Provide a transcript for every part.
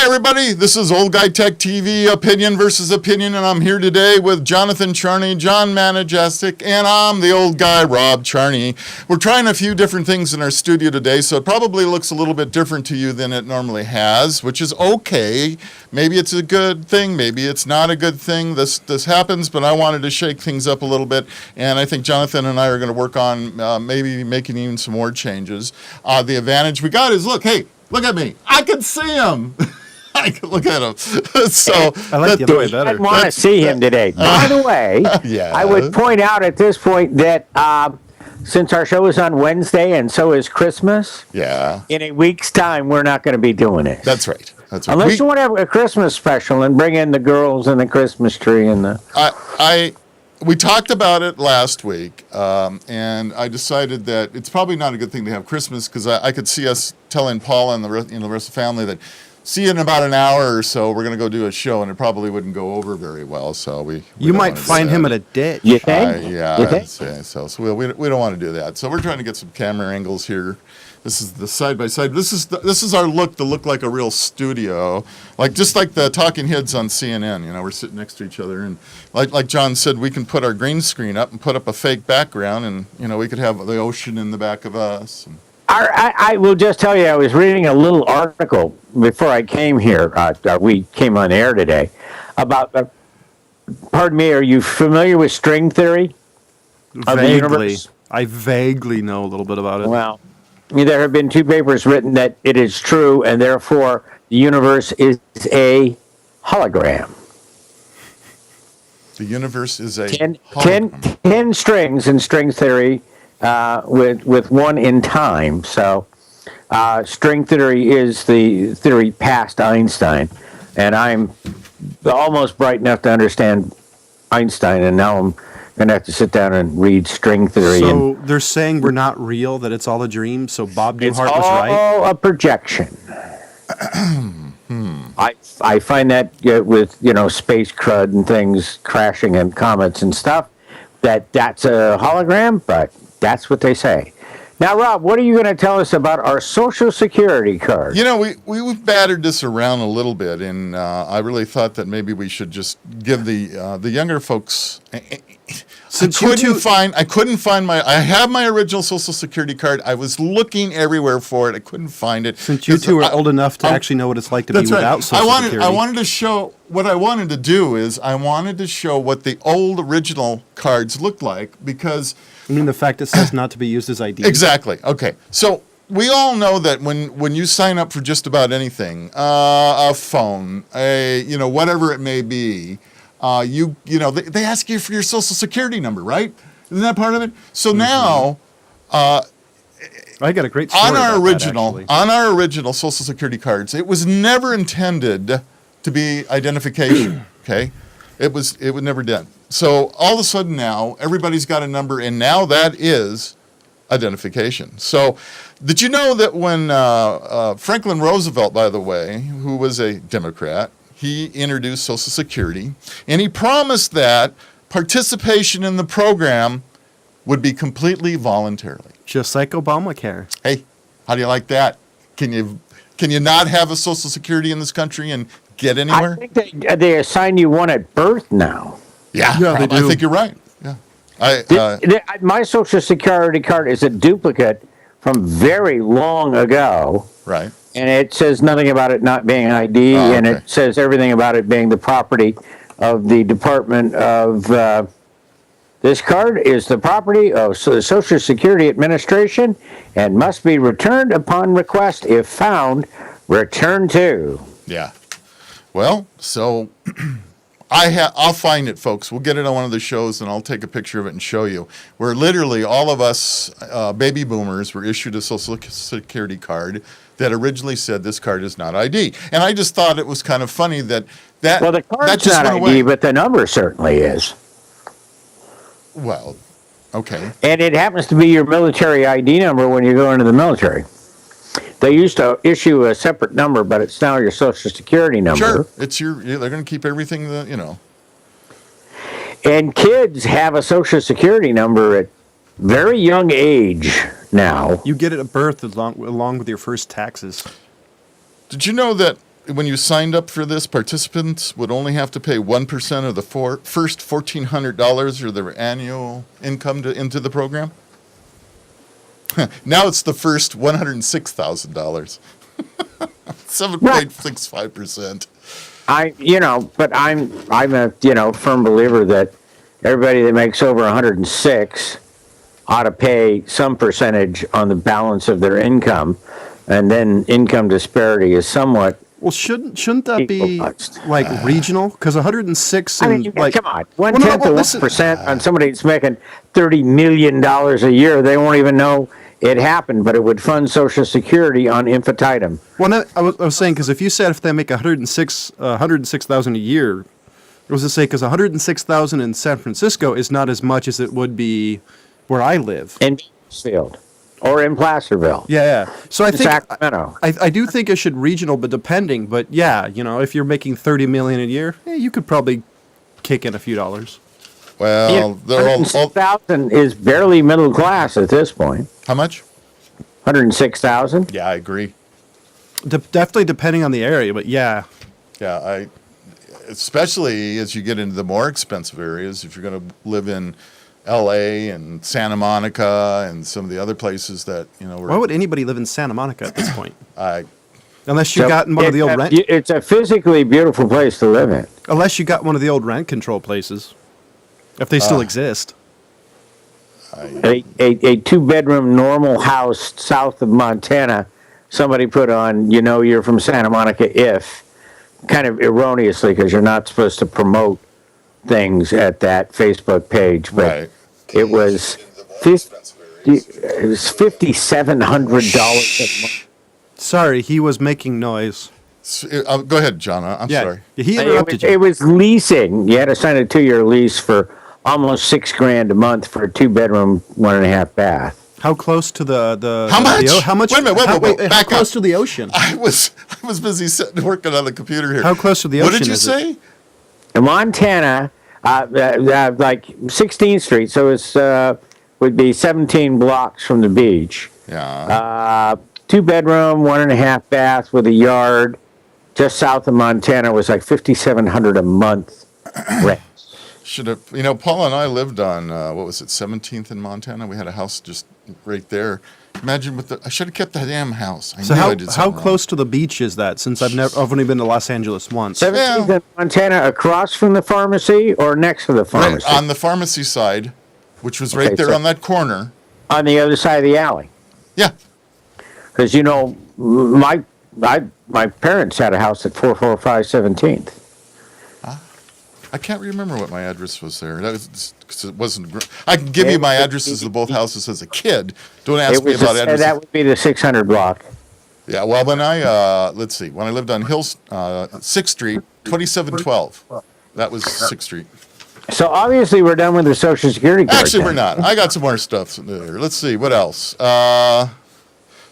Hi, everybody. This is Old Guy Tech TV, Opinion versus Opinion, and I'm here today with Jonathan Charney, John Manajestic, and I'm the old guy, Rob Charney. We're trying a few different things in our studio today, so it probably looks a little bit different to you than it normally has, which is okay. Maybe it's a good thing. Maybe it's not a good thing. This happens, but I wanted to shake things up a little bit, and I think Jonathan and I are going to work on maybe making even some more changes. The advantage we got is, look at me. I can see him. I can look at him. So I like the other way better. I want to see him today. By the way, yeah. I would point out at this point that since our show is on Wednesday and so is Christmas, in a week's time, we're not going to be doing it. That's right. Unless you want to have a Christmas special and bring in the girls and the Christmas tree and the... We talked about it last week, and I decided that it's probably not a good thing to have Christmas because I could see us telling Paula and the rest of the family that, see you in about an hour or so, we're going to go do a show, and it probably wouldn't go over very well. So you might find him at a ditch. You think? I'd say so. So we don't want to do that. So we're trying to get some camera angles here. This is the side by side. This is our look to look like a real studio, just like the talking heads on CNN. You know, we're sitting next to each other, and like John said, we can put our green screen up and put up a fake background, and we could have the ocean in the back of us. I will just tell you, I was reading a little article before I came here. We came on air today about. Pardon me. Are you familiar with string theory? Vaguely, I vaguely know a little bit about it. Well. There have been two papers written that it is true, and therefore the universe is a hologram. The universe is a hologram. 10 strings in string theory with one in time. So string theory is the theory past Einstein, and I'm almost bright enough to understand Einstein, and now I'm going to have to sit down and read string theory. So they're saying we're not real, that it's all a dream, so Bob Newhart was right? It's all a projection. I find that with, space crud and things crashing and comets and stuff, that's a hologram, but that's what they say. Now, Rob, what are you going to tell us about our Social Security card? We've battered this around a little bit, and I really thought that maybe we should just give the younger folks. I couldn't find my. I have my original Social Security card. I was looking everywhere for it. I couldn't find it. Since you two are old enough to actually know what it's like to be without Social Security. I wanted to show what I wanted to do is I wanted to show what the old original cards looked like because. I mean the fact it says not to be used as ID. Exactly. Okay. So we all know that when you sign up for just about anything, a phone, whatever it may be, they ask you for your Social Security number, right? Isn't that part of it? So now, I got a great story on our that, original Social Security cards, it was never intended to be identification. Okay, it was never done. So all of a sudden now, everybody's got a number, and now that is identification. So did you know that when Franklin Roosevelt, by the way, who was a Democrat, he introduced Social Security, and he promised that participation in the program would be completely voluntary. Just like Obamacare. Hey, how do you like that? Can you not have a Social Security in this country and get anywhere? I think they assign you one at birth now. Yeah, they do. I think you're right. Yeah. My Social Security card is a duplicate from very long ago. Right. And it says nothing about it not being ID, and it says everything about it being the property of the Department of... this card is the property of the Social Security Administration and must be returned upon request. If found, returned to. Yeah. Well, so... I'll find it, folks. We'll get it on one of the shows, and I'll take a picture of it and show you. Where literally all of us baby boomers were issued a Social Security card that originally said this card is not ID. And I just thought it was kind of funny that well, the card's not ID, but the number certainly is. Well, okay. And it happens to be your military ID number when you go into the military. They used to issue a separate number, but it's now your Social Security number. Sure, they're going to keep everything And kids have a Social Security number at very young age now. You get it at birth along with your first taxes. Did you know that when you signed up for this, participants would only have to pay 1% of the first $1,400 of their annual income into the program. Now it's the first $106,000. 7.65%. But I'm a firm believer that everybody that makes over 106 ought to pay some percentage on the balance of their income, and then income disparity is somewhat. Well, shouldn't that be equalized. like regional? Because 106 and come on, Well, 1/10 no, of listen. 1% on somebody that's making $30 million a year. They won't even know it happened, but it would fund Social Security on infinitum. Well, no, I was saying because if you said if they make 106,000 a year, it was to say because 106,000 in San Francisco is not as much as it would be where I live. In Bakersfield or in Placerville. Yeah. So I think Sacramento. I do think it should regional, but depending. But yeah, if you're making 30 million a year, you could probably kick in a few dollars. Well, they're all 106,000 is barely middle class at this point. how much? 106,000. Yeah, I agree. Definitely depending on the area, but yeah. Yeah, especially as you get into the more expensive areas, if you're going to live in L.A. and Santa Monica and some of the other places that, Why would anybody live in Santa Monica at this point? I Unless you got one of the old rent. It's a physically beautiful place to live in. Unless you got one of the old rent control places, if they still exist. A 2-bedroom normal house south of Montana, somebody put on, you're from Santa Monica if, kind of erroneously, because you're not supposed to promote things at that Facebook page, but right. it was $5,700 a month. Sorry, he was making noise. Go ahead, John. I'm sorry. He interrupted It you. was leasing. You had to sign a 2-year lease for almost $6,000 a month for a 2-bedroom, 1.5 bath. How close to the How much? How much? Wait a minute, wait, how back close up. to the ocean? I was busy sitting working on the computer here. How close to the What ocean did you is say? In Montana, like 16th Street, so it's would be 17 blocks from the beach. Yeah. 2-bedroom, 1.5 bath with a yard, just south of Montana was like $5,700 a month rent. Should have, Paul and I lived on, 17th in Montana. We had a house just right there. Imagine I should have kept that damn house. I So knew I how did how something close to the beach is that? Since I've only been to Los Angeles once. 17th in Montana, across from the pharmacy or next to the wrong. pharmacy? Right on the pharmacy side, which was right Okay, there so- on that corner. On the other side of the alley. Yeah. Because, my parents had a house at 445 17th. I can't remember what my address was there. That was because it wasn't. I can give you my addresses of both houses as a kid. Don't ask me about addresses. That would be the 600 block. Yeah, well, when I when I lived on Hills 6th Street, 2712. That was 6th Street. So obviously we're done with the Social Security card. Actually, we're then. not. I got some more stuff there. Let's see what else.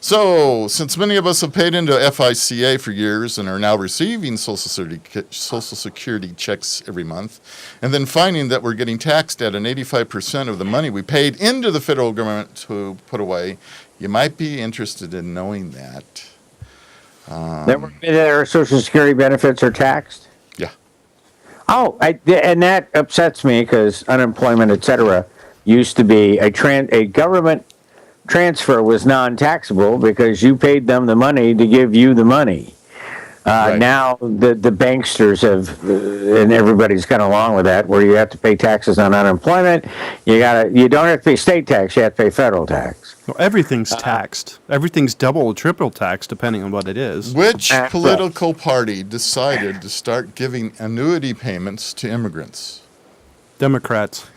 So, since many of us have paid into FICA for years and are now receiving Social Security checks every month, and then finding that we're getting taxed at an 85% of the money we paid into the federal government to put away, you might be interested in knowing that. That our Social Security benefits are taxed? Yeah. Oh, and that upsets me because unemployment, et cetera, used to be a government transfer was non-taxable because you paid them the money to give you the money. Right. Now the banksters have, and everybody's gone along with that, where you have to pay taxes on unemployment. You don't have to pay state tax; you have to pay federal tax. Well, everything's taxed. Everything's double or triple taxed depending on what it is. Which political party decided to start giving annuity payments to immigrants? Democrats.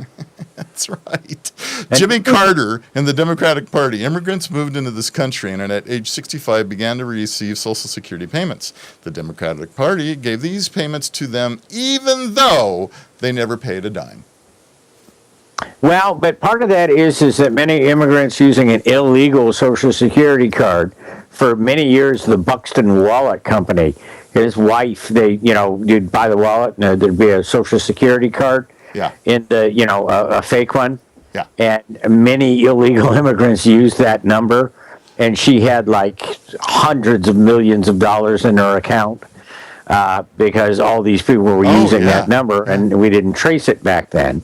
That's right. Jimmy Carter and the Democratic Party. Immigrants moved into this country and at age 65 began to receive Social Security payments. The Democratic Party gave these payments to them even though they never paid a dime. Well, but part of that is that many immigrants using an illegal Social Security card. For many years, the Buxton Wallet Company, his wife, you'd buy the wallet and there'd be a Social Security card. Yeah. In the, a fake one. Yeah. And many illegal immigrants used that number, and she had like hundreds of millions of dollars in her account. because all these people were using that number, and we didn't trace it back then.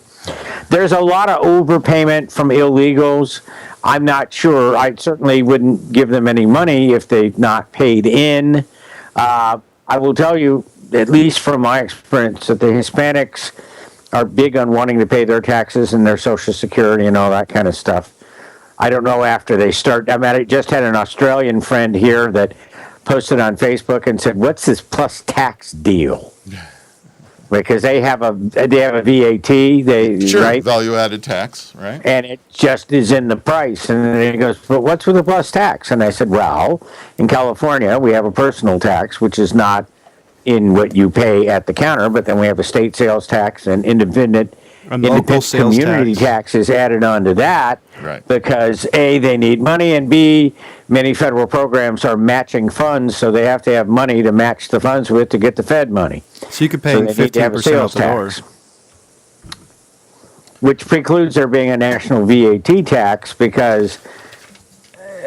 There's a lot of overpayment from illegals. I'm not sure. I certainly wouldn't give them any money if they've not paid in. I will tell you, at least from my experience, that the Hispanics are big on wanting to pay their taxes and their Social Security and all that kind of stuff. I don't know after they start. I just had an Australian friend here that posted on Facebook and said, "What's this plus tax deal?" Because they have a VAT, right? Value added tax, right? And it just is in the price. And then he goes, "But what's with the plus tax?" And I said, "Well, in California, we have a personal tax, which is not in what you pay at the counter, but then we have a state sales tax and independent local sales community tax is added onto that, right? Because A, they need money, and B, many federal programs are matching funds, so they have to have money to match the funds with to get the Fed money. So you could pay 15% off the door. Which precludes there being a national VAT tax, because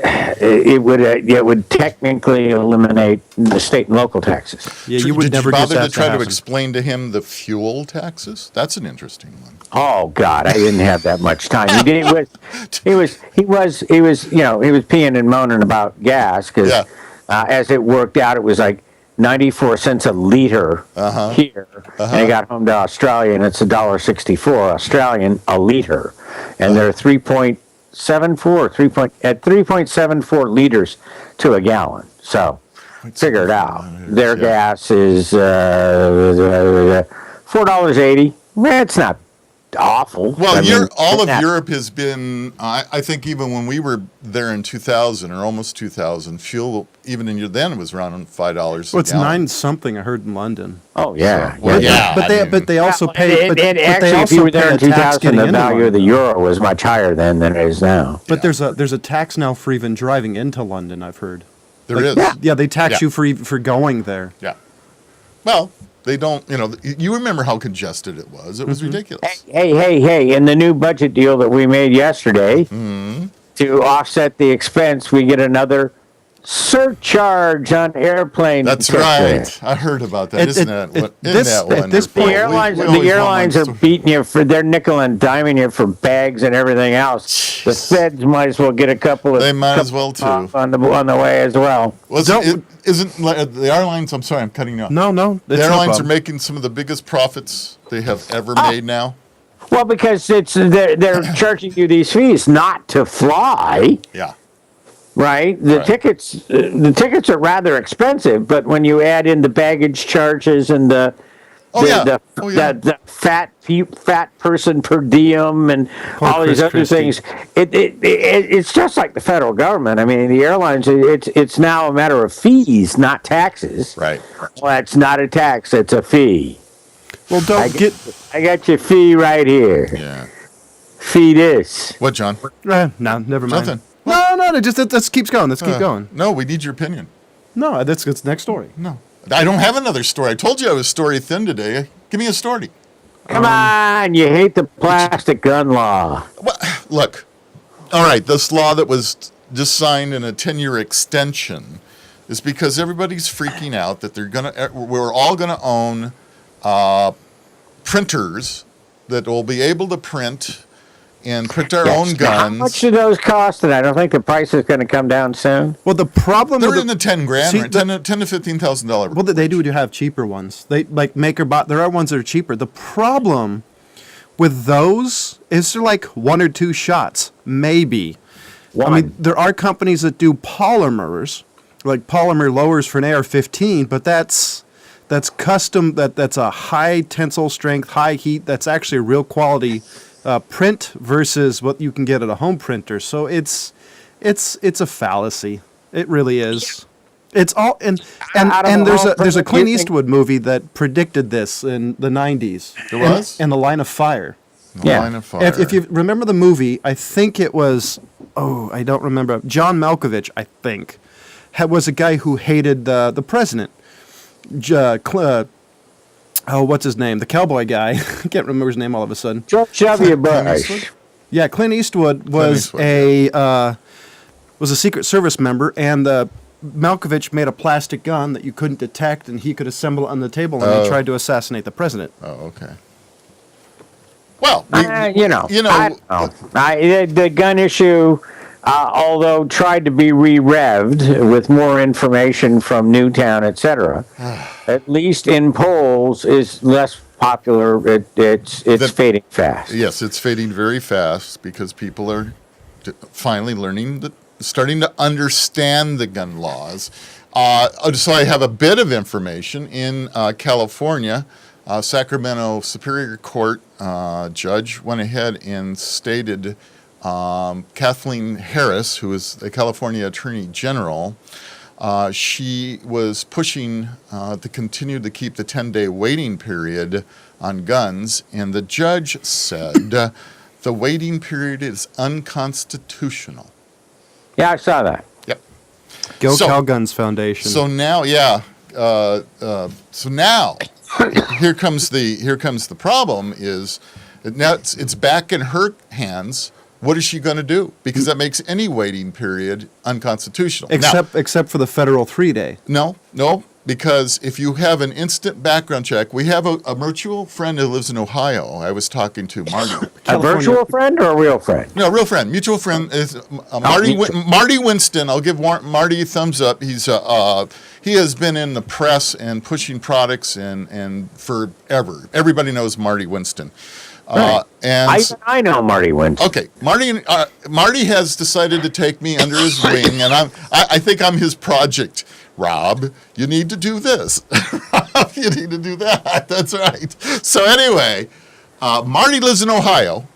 it would technically eliminate the state and local taxes. Yeah, you would Did never you bother get that to try to happen. explain to him the fuel taxes? That's an interesting one. Oh God, I didn't have that much time. He was peeing and moaning about gas because as it worked out, it was like 94 cents a liter here, and I got home to Australia, and it's $1.64 Australian a liter, and they're 3.74 liters to a gallon. So figure it out. Their gas is $4.80. It's not awful. Well, all of Europe has been, I think even when we were there in 2000 or almost 2000, fuel, even in then, was around $5 Well, it's a gallon. 9-something, I heard in London. Oh, yeah. So, well, yeah. But they also pay. And But they actually, if also you were there pay in a tax 2000, getting the into value of the London. euro was much higher then than it is now. But there's a tax now for even driving into London, I've heard. There is. Yeah, they tax Yeah. you for going there. Yeah. Well, they don't, you remember how congested it was. It was ridiculous. Hey, in the new budget deal that we made yesterday, to offset the expense, we get another surcharge on airplane That's tickets. right. I heard about that. Isn't that wonderful? At this The point, airlines are beating you they're nickel and diming you for bags and everything else. The feds might as well get a couple of. They might as well too. On the way as well. Isn't the airlines? I'm sorry, I'm cutting you off. No. The airlines are making some of the biggest profits they have ever made now. Well, because they're charging you these fees not to fly. Yeah. Right? The tickets are rather expensive, but when you add in the baggage charges and the fat person per diem and all these other things, it's just like the federal government. I mean, the airlines, it's now a matter of fees, not taxes. Right. Well, it's not a tax; it's a fee. Well, I got your fee right here. Yeah. Fee this. What, John? No, never mind. Nothing. No, just let's keep going. Let's keep going. No, we need your opinion. No, that's the next story. No. I don't have another story. I told you I was story thin today. Give me a story. Come on, you hate the plastic gun law. Well, look, all right, this law that was just signed in a 10-year extension is because everybody's freaking out that we're all going to own printers that will be able to print and print our own guns. How much do those cost? And I don't think the price is going to come down soon. Well, the problem they're in the $10,000 range, $10 to $15,000. Well, they do have cheaper ones. They like Maker Bot. There are ones that are cheaper. The problem with those is they're like 1 or 2 shots, maybe. I mean, there are companies that do polymers, like polymer lowers for an AR-15, but that's custom. That's a high tensile strength, high heat. That's actually a real quality print versus what you can get at a home printer. So it's a fallacy. It really is. It's all and there's a Clint Eastwood movie that predicted this in the 90s. There was? In The Line of Fire. Line of Fire. If you remember the movie, I think it was I don't remember. John Malkovich, I think, was a guy who hated the president. What's his name? The cowboy guy. I can't remember his name all of a sudden. George W. Bush. Yeah, Clint Eastwood was a Secret Service member, and the Malkovich made a plastic gun that you couldn't detect, and he could assemble it on the table, and they tried to assassinate the president. Oh, okay. Well, I don't know. The gun issue, although tried to be re-revved with more information from Newtown, etc., at least in polls, is less popular. It's fading fast. yes, it's fading very fast because people are finally starting to understand the gun laws. So I have a bit of information in California. Sacramento Superior Court judge went ahead and stated Kathleen Harris, who is the California Attorney General, she was pushing to continue to keep the 10-day waiting period on guns, and the judge said the waiting period is unconstitutional. Yeah, I saw that. Yep. Go Cal Guns Foundation. So now, so now, here comes the problem is that now it's back in her hands. What is she going to do? Because that makes any waiting period unconstitutional. Except for the federal 3-day. No, because if you have an instant background check, we have a mutual friend who lives in Ohio. I was talking to Marty. A virtual friend or a real friend? No, real friend. Mutual friend is Marty Winston. I'll give Marty a thumbs up. He has been in the press and pushing products and forever. Everybody knows Marty Winston. Right. I know Marty Winston. Okay, Marty has decided to take me under his wing, and I think I'm his project. Rob, you need to do this. Rob, you need to do that. That's right. So anyway, Marty lives in Ohio,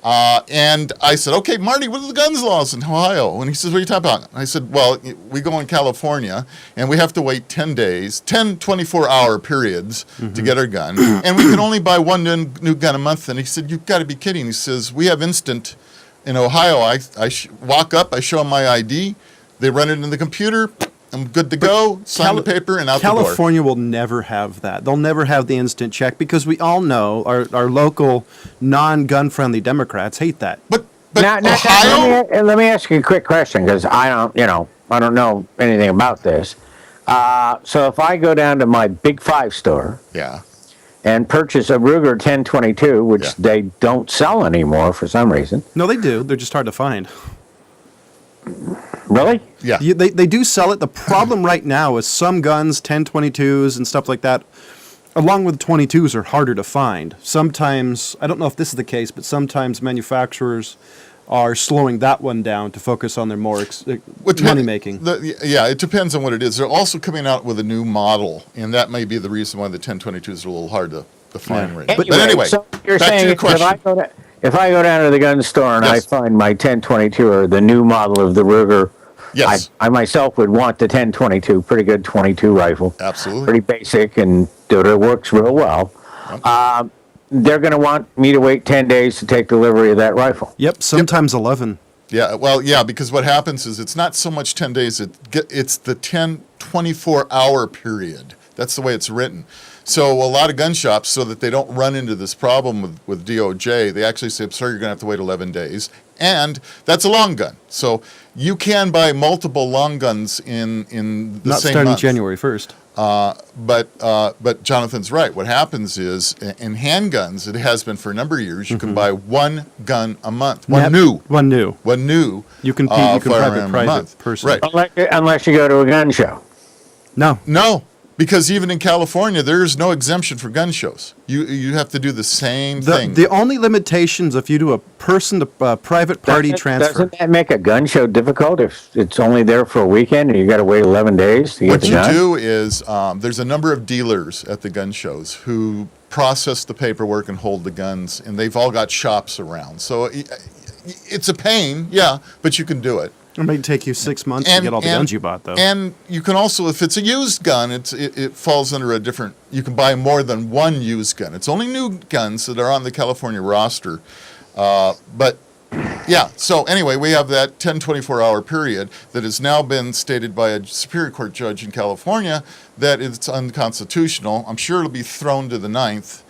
and I said, okay, Marty, what are the guns laws in Ohio? And he says, what are you talking about? I said, well, we go in California, and we have to wait 10 days, 10 24-hour periods to get our gun, and we can only buy one new gun a month. And he said, you've got to be kidding. He says, we have instant in Ohio. I walk up, I show them my ID, they run it in the computer, I'm good to go, sign the paper, and out the door. California will never have that. They'll never have the instant check because we all know our local non-gun-friendly Democrats hate that. But Ohio? Let me ask you a quick question because I don't know anything about this. So if I go down to my Big Five store, and purchase a Ruger 1022, which they don't sell anymore for some reason. No, they do. They're just hard to find. Really? Yeah. They do sell it. The problem right now is some guns, 1022s and stuff like that, along with 22s, are harder to find. Sometimes, I don't know if this is the case, but sometimes manufacturers are slowing that one down to focus on their more money making. It depends on what it is. They're also coming out with a new model, and that may be the reason why the 1022s are a little hard to find right now. But anyway, so you're back saying to your question. if I go down to the gun store and I find my 1022 or the new model of the Ruger, yes, I myself would want the 1022, pretty good 22 rifle. Absolutely. Pretty basic and it works real well. They're going to want me to wait 10 days to take delivery of that rifle. Yep, sometimes 11. Yeah, well, because what happens is it's not so much 10 days, it's the 10 24-hour period. That's the way it's written. So a lot of gun shops, so that they don't run into this problem with DOJ, they actually say, I'm sorry, you're going to have to wait 11 days. And that's a long gun. So you can buy multiple long guns in the same month. Not starting January 1st. But Jonathan's right. What happens is, in handguns, it has been for a number of years, you can buy one gun a month. One new. You can private person. Right. Unless you go to a gun show. No. Because even in California, there is no exemption for gun shows. You have to do the same thing. The only limitations if you do a private party transfer. Doesn't that make a gun show difficult if it's only there for a weekend and you got to wait 11 days to get the gun? What you do is there's a number of dealers at the gun shows who process the paperwork and hold the guns, and they've all got shops around. So it's a pain, but you can do it. It may take you 6 months to get all the guns you bought, though. And you can also, if it's a used gun, it falls under a different. You can buy more than one used gun. It's only new guns that are on the California roster. So anyway, we have that 10 24-hour period that has now been stated by a Superior Court judge in California that it's unconstitutional. I'm sure it'll be thrown to the 9th,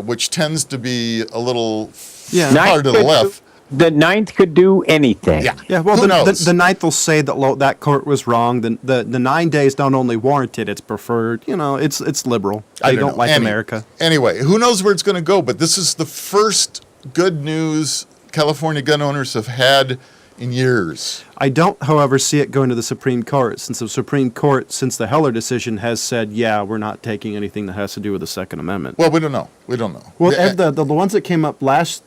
which tends to be a little hard to the left. the ninth could do anything. Yeah. Yeah, well, Who knows? the ninth will say that that court was wrong. The 9 days not only warranted, it's preferred. You know, it's liberal. I They don't know. like America. Anyway, who knows where it's going to go? But this is the first good news California gun owners have had in years. I don't, however, see it going to the Supreme Court, since the Supreme Court, since the Heller decision, has said, yeah, we're not taking anything that has to do with the Second Amendment. Well, we don't know. We don't know. Well, and the ones that came up last,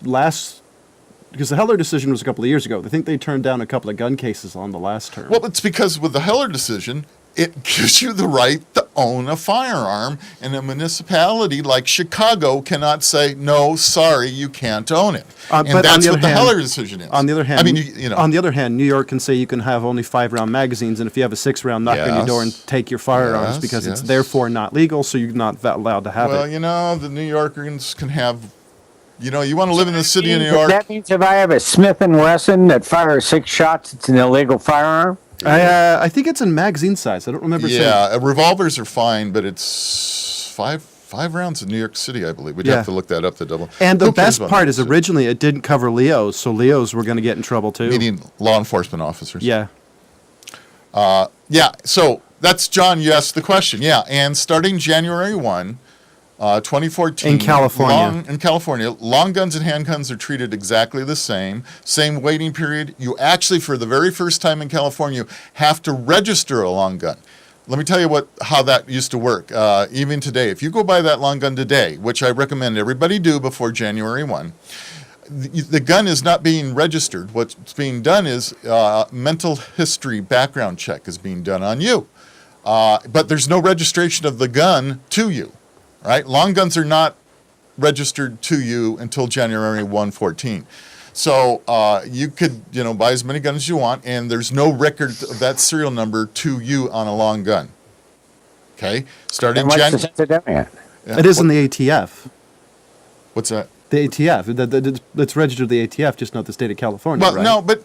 because the Heller decision was a couple of years ago. I think they turned down a couple of gun cases on the last term. Well, it's because with the Heller decision, it gives you the right to own a firearm, and a municipality like Chicago cannot say, no, sorry, you can't own it. And but on that's the what other the hand- Heller decision is. On the other hand, I mean, you know. on the other hand, New York can say you can have only 5-round magazines, and if you have a 6-round, knock on your door and Yes. take your firearms Yes, because it's yes. therefore not legal, so you're not allowed to have Well, it. you know, the New Yorkers can have, you know, you want to live in the city of New York. That means if I have a Smith & Wesson that fires 6 shots, it's an illegal firearm? I think it's in magazine size. I don't remember. Yeah, revolvers are fine, but it's five rounds in New York City, I believe. We'd Yeah. have to look that up. The double. And the Who cares best about part New is York City? originally it didn't cover Leos, so Leos were going to get in trouble too. Meaning law enforcement officers. Yeah. Yeah, so that's John. You asked the question. Yeah, and starting January 1, 2014. In California. In California, long guns and handguns are treated exactly the same. Same waiting period. You actually, for the very first time in California, have to register a long gun. Let me tell you how that used to work. Even today, if you go buy that long gun today, which I recommend everybody do before January 1, the gun is not being registered. What's being done is mental history background check is being done on you. But there's no registration of the gun to you, right? Long guns are not registered to you until January 1/14. So you could, buy as many guns as you want, and there's no record of that serial number to you on a long gun. Okay? Starting And what's the January. sense of doing it? It is in the ATF. What's that? The ATF. It's registered to the ATF, just not the state of California. Well, right? no, but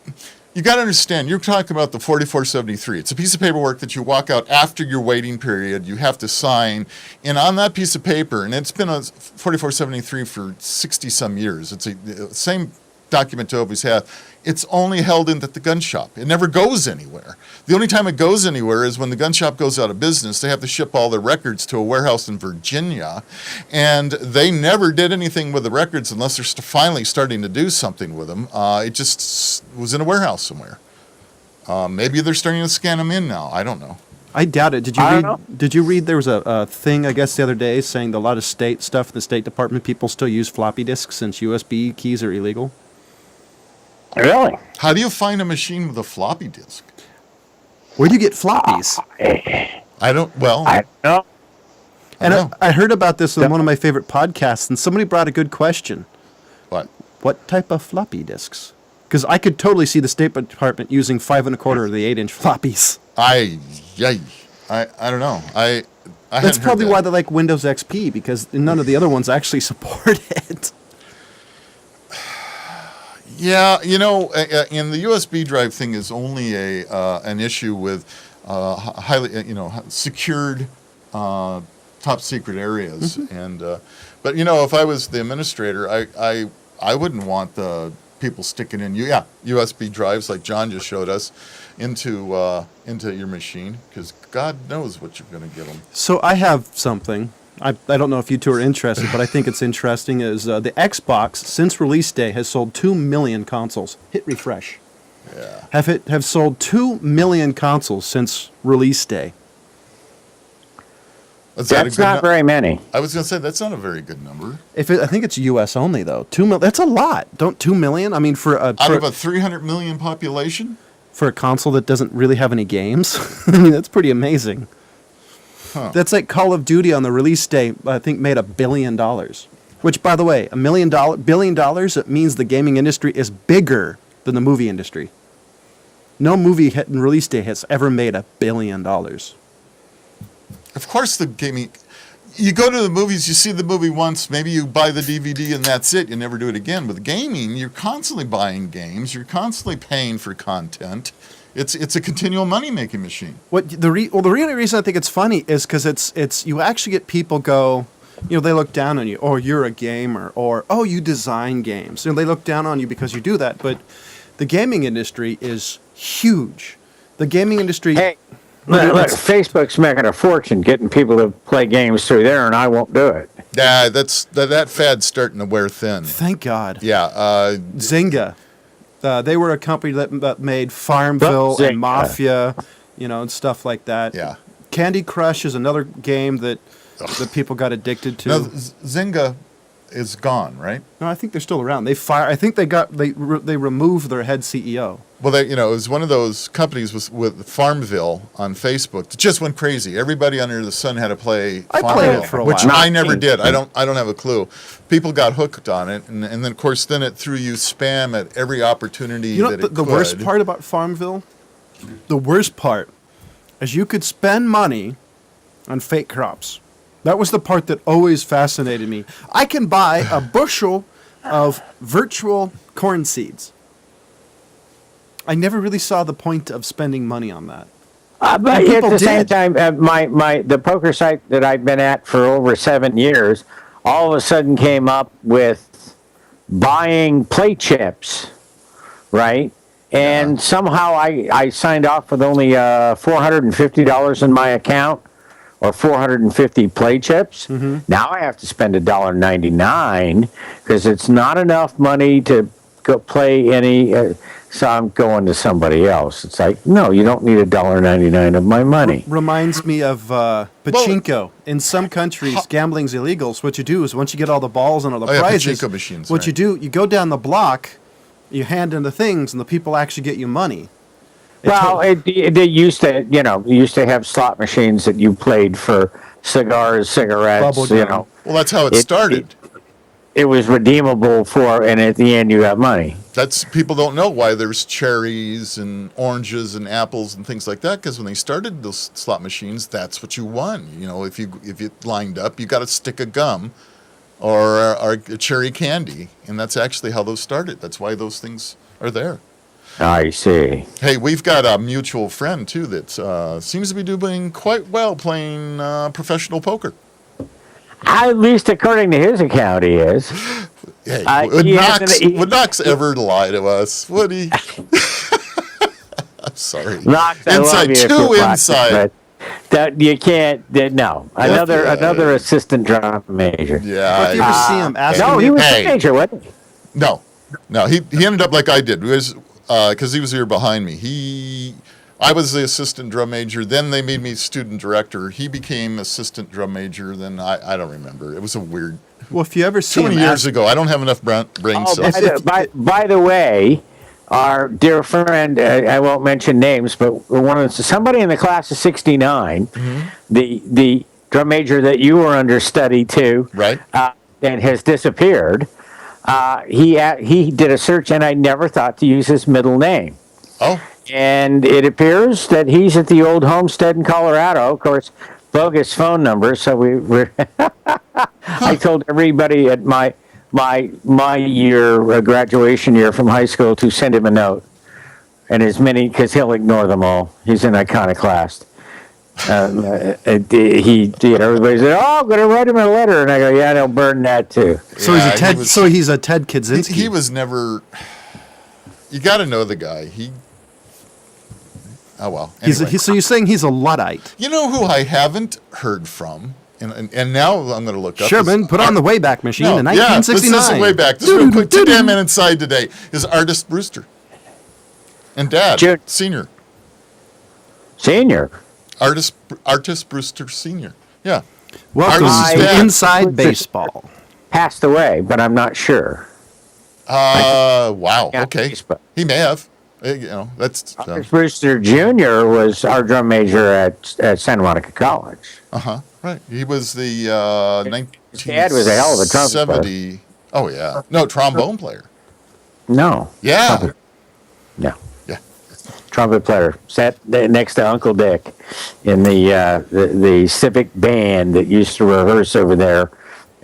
you got to understand, you're talking about the 4473. It's a piece of paperwork that you walk out after your waiting period. You have to sign. And on that piece of paper, and it's been a 4473 for 60-some years, it's the same document to always have. It's only held in at the gun shop. It never goes anywhere. The only time it goes anywhere is when the gun shop goes out of business. They have to ship all their records to a warehouse in Virginia, and they never did anything with the records unless they're finally starting to do something with them. It just was in a warehouse somewhere. Maybe they're starting to scan them in now. I don't know. I doubt it. Did you I read? don't know. Did you read? There was a thing, I guess, the other day saying that a lot of state stuff in the State Department, people still use floppy disks since USB keys are illegal. Really? How do you find a machine with a floppy disk? Where do you get floppies? I don't, well, I don't know. And know. I heard about this on one of my favorite podcasts, and somebody brought a good question. what? What type of floppy disks? Because I could totally see the State Department using 5 1/4 or the 8-inch floppies. I don't know. I That's hadn't heard probably that. why they like Windows XP, because none of the other ones actually support it. Yeah, and the USB drive thing is only an issue with highly, secured, top secret areas. And but if I was the administrator, I wouldn't want the people sticking in USB drives like John just showed us into your machine, because God knows what you're going to get them. So I have something. I don't know if you two are interested, but I think it's interesting. Is the Xbox, since release day, has sold 2 million consoles. Hit refresh. Yeah. Have sold 2 million consoles since release day. Is that a That's good not very many. I was going to say that's not a very good number. I think it's U.S. only though. 2 million. That's a lot. Don't 2 million? I mean, for Out of a 300 million population? for a console that doesn't really have any games, I mean, that's pretty amazing. Huh. That's like Call of Duty on the release day, I think made $1 billion. Which, by the way, $1 billion, it means the gaming industry is bigger than the movie industry. No movie in release day has ever made $1 billion. Of course, the gaming. You go to the movies, you see the movie once, maybe you buy the DVD and that's it. You never do it again. With gaming, you're constantly buying games. You're constantly paying for content. It's a continual money-making machine. The real reason I think it's funny is because it's you actually get people go, they look down on you. Oh, you're a gamer, or oh, you design games. They look down on you because you do that. But the gaming industry is huge. The gaming industry. Hey, look, Facebook's making a fortune getting people to play games through there, and I won't do it. Yeah, that fad's starting to wear thin. Thank God. Yeah. Zynga. They were a company that made Farmville and Mafia, and stuff like that. Yeah. Candy Crush is another game that people got addicted to. No, Zynga is gone, right? No, I think they're still around. I think they removed their head CEO. Well, it was one of those companies with Farmville on Facebook that just went crazy. Everybody under the sun had to play Farmville, I played it for a while. which I never did. I don't have a clue. People got hooked on it, and then of course then it threw you spam at every opportunity that it could. The worst part about Farmville? The worst part is you could spend money on fake crops. That was the part that always fascinated me. I can buy a bushel of virtual corn seeds. I never really saw the point of spending money on that. But at the same time, the poker site that I've been at for over 7 years, all of a sudden came up with buying play chips, right? And somehow I signed off with only $450 in my account, or 450 play chips. Mm-hmm. Now I have to spend $1.99 because it's not enough money to go play any. So I'm going to somebody else. It's like, no, you don't need $1.99 of my money. Reminds me of pachinko. In some countries, gambling's illegal. So what you do is once you get all the balls and all the prizes, pachinko machines, what you do, you go down the block, you hand in the things, and the people actually get you money. They used to have slot machines that you played for cigars, cigarettes. Well, that's how it started. It was redeemable and at the end you got money. People don't know why there's cherries and oranges and apples and things like that, because when they started those slot machines, that's what you won. If you lined up, you got a stick of gum or a cherry candy, and that's actually how those started. That's why those things are there. I see. Hey, we've got a mutual friend too that seems to be doing quite well playing professional poker. At least according to his account, he is. Hey, would Knox ever lie to us? Would he? I'm sorry. Knox, inside, too inside. That you can't. No, another assistant drum major. Yeah. Did you ever see him asking? No, he was a major, wasn't he? No. He ended up like I did. Because he was a year behind me. I was the assistant drum major. Then they made me student director. He became assistant drum major. Then I don't remember. It was a weird. Well, if you ever see 20 years ago, I don't have enough brain cells. By the way, our dear friend, I won't mention names, but somebody in the class of '69, the drum major that you were understudy to, right, and has disappeared. He did a search, and I never thought to use his middle name. Oh. And it appears that he's at the old homestead in Colorado. Of course, bogus phone number. So we're. I told everybody at my year, graduation year from high school, to send him a note, and because he'll ignore them all. He's an iconoclast. Everybody said, "Oh, I'm going to write him a letter," and I go, "Yeah, they'll burn that too." So he's a Ted Kaczynski. He was never. You got to know the guy. Oh well. Anyway. So you're saying he's a Luddite? You know who I haven't heard from, and now I'm going to look up. Sherman put on the Wayback Machine in 1969. This is Wayback. This is real quick. Today I'm inside today is Artist Brewster, and Dad Senior. Artist Brewster Senior. Yeah. Welcome to Inside Baseball. Passed away, but I'm not sure. Wow. Okay. He may have. That's. Brewster Jr. was our drum major at Santa Monica College. Right. He was the 1970. Dad was a hell of a trumpet player. Oh yeah. No, trombone player. No. Yeah. Trumpet. No. Yeah. Trumpet player sat next to Uncle Dick in the civic band that used to rehearse over there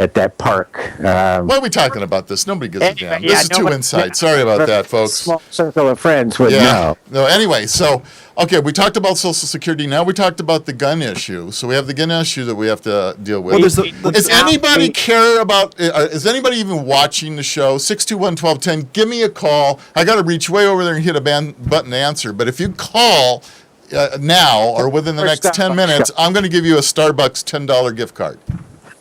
at that park. Why are we talking about this? Nobody gives a damn. This is too nobody- inside. Sorry about that, folks. Small circle of friends would Yeah. know. No. Anyway, so okay, we talked about Social Security. Now we talked about the gun issue. So we have the gun issue that we have to deal with. Well, there's the- Does anybody care about? Is anybody even watching the show? 621-1210. Give me a call. I got to reach way over there and hit a button to answer. But if you call now or within the next 10 minutes, I'm going to give you a Starbucks $10 gift card.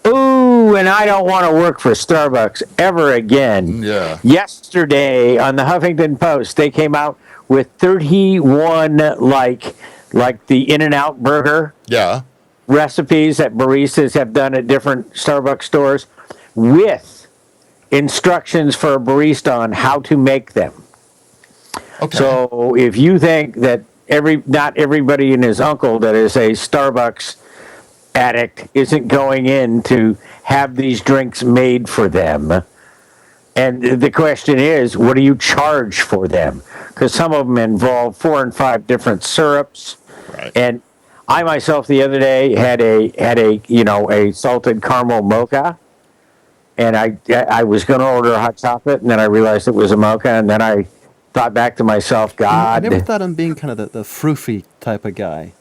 Ooh, and I don't want to work for Starbucks ever again. Yeah. Yesterday on the Huffington Post, they came out with 31 like the In-N-Out burger Yeah. recipes that baristas have done at different Starbucks stores with instructions for a barista on how to make them. Okay. So if you think that not everybody and his uncle that is a Starbucks addict isn't going in to have these drinks made for them, and the question is, what do you charge for them? Because some of them involve 4 and 5 different syrups. Right. And I myself the other day had a salted caramel mocha, and I was going to order a hot chocolate, and then I realized it was a mocha, and then I thought back to myself, I God. never thought him being kind of the froofy type of guy.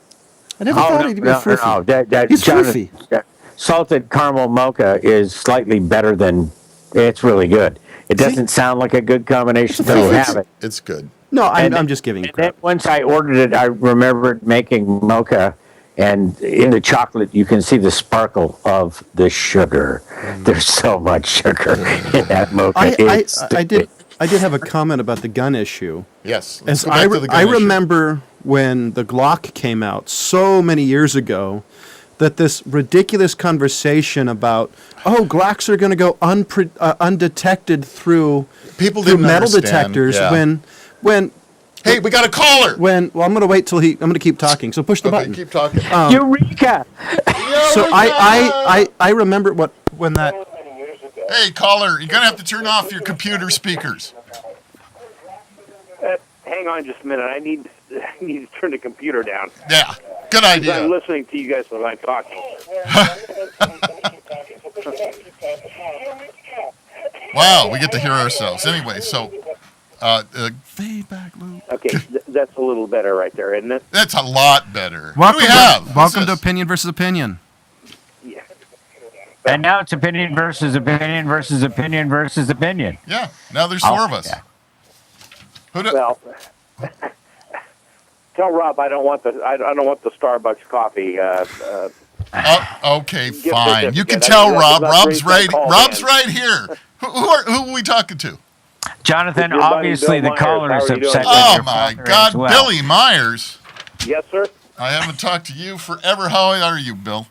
I never Oh, thought no, he'd be no, froofy. no, that He's Jonathan- froofy. Salted caramel mocha is slightly better than. It's really good. It doesn't sound like a good combination It's a until you froofy. have it. It's good. No, And- I'm just giving you And then crap. once I ordered it, I remembered making mocha, and in the chocolate you can see the sparkle of the sugar. There's so much sugar in that mocha. I did have a comment about the gun issue. Yes. Let's As go back to the gun I issue. remember when the Glock came out so many years ago, that this ridiculous conversation about, Glocks are going to go undetected through People through didn't metal understand, detectors yeah. when Hey, we got a caller. well, I'm going to wait till I'm going to keep talking. So push the Okay, button. keep talking. Eureka! So I remember when that. Hey, caller, you're gonna have to turn off your computer speakers. Hang on just a minute. I need to turn the computer down. Yeah, good I'm idea. listening to you guys while I'm talking. Wow, we get to hear ourselves. Anyway, so feedback loop. Okay, that's a little better right there, isn't it? That's a lot better. What do we have? What's Welcome to this? Opinion versus Opinion. Yeah. And now it's opinion versus opinion versus opinion versus opinion. Yeah, now there's 4 of us. Yeah. Who do, Well, tell Rob I don't want the Starbucks coffee. okay, Gift fine. You can certificate. tell That's Rob. not Rob's reason I right. called Rob's in. right here. Who are we talking to? Jonathan, Your buddy obviously Bill the Myers. caller is How are you doing? upset with Oh your my father God, as well. Billy Myers. Yes, sir. I haven't talked to you forever. How are you, Bill?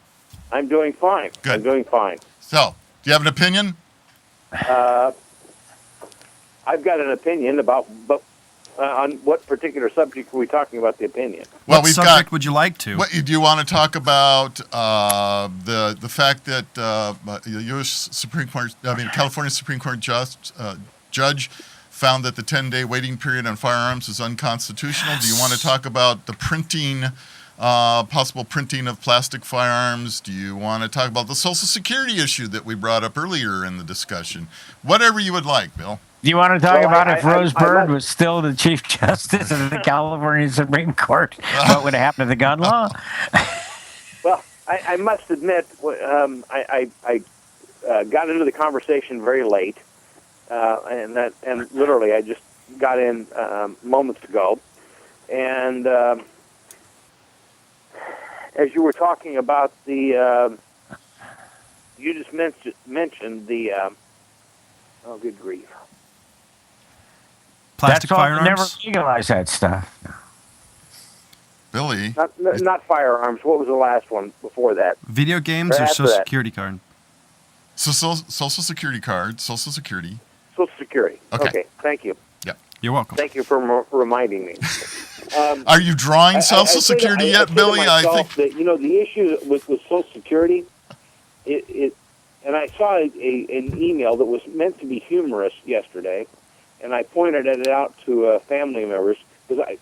I'm doing fine. Good. I'm doing fine. So, do you have an opinion? I've got an opinion but on what particular subject are we talking about the opinion? Well, What we've subject got. would you like to? What do you want to talk about? The fact that the U.S. Supreme Court, California Supreme Court judge found that the 10-day waiting period on firearms is unconstitutional. Do you want to talk about the printing, possible printing of plastic firearms? Do you want to talk about the Social Security issue that we brought up earlier in the discussion? Whatever you would like, Bill. Do you want to talk Well, about I- if I- Rose I Byrd must- was still the Chief Justice of the California Supreme Court? What would have happened to the gun law? Well, I must admit, I got into the conversation very late, and literally I just got in moments ago, and as you were talking about you just mentioned the oh, good grief. Plastic That's all, never firearms? legalize that stuff. Billy. Not firearms. What was the last one before that? Video games Right or after Social that. Security card? So Social Security card, Social Security. Social Security. Okay. Thank you. You're welcome. Thank you for reminding me. Are you drawing Social I say to- Security I yet, say to Billy? I myself think. that the issue with Social Security, and I saw an email that was meant to be humorous yesterday, and I pointed it out to family members because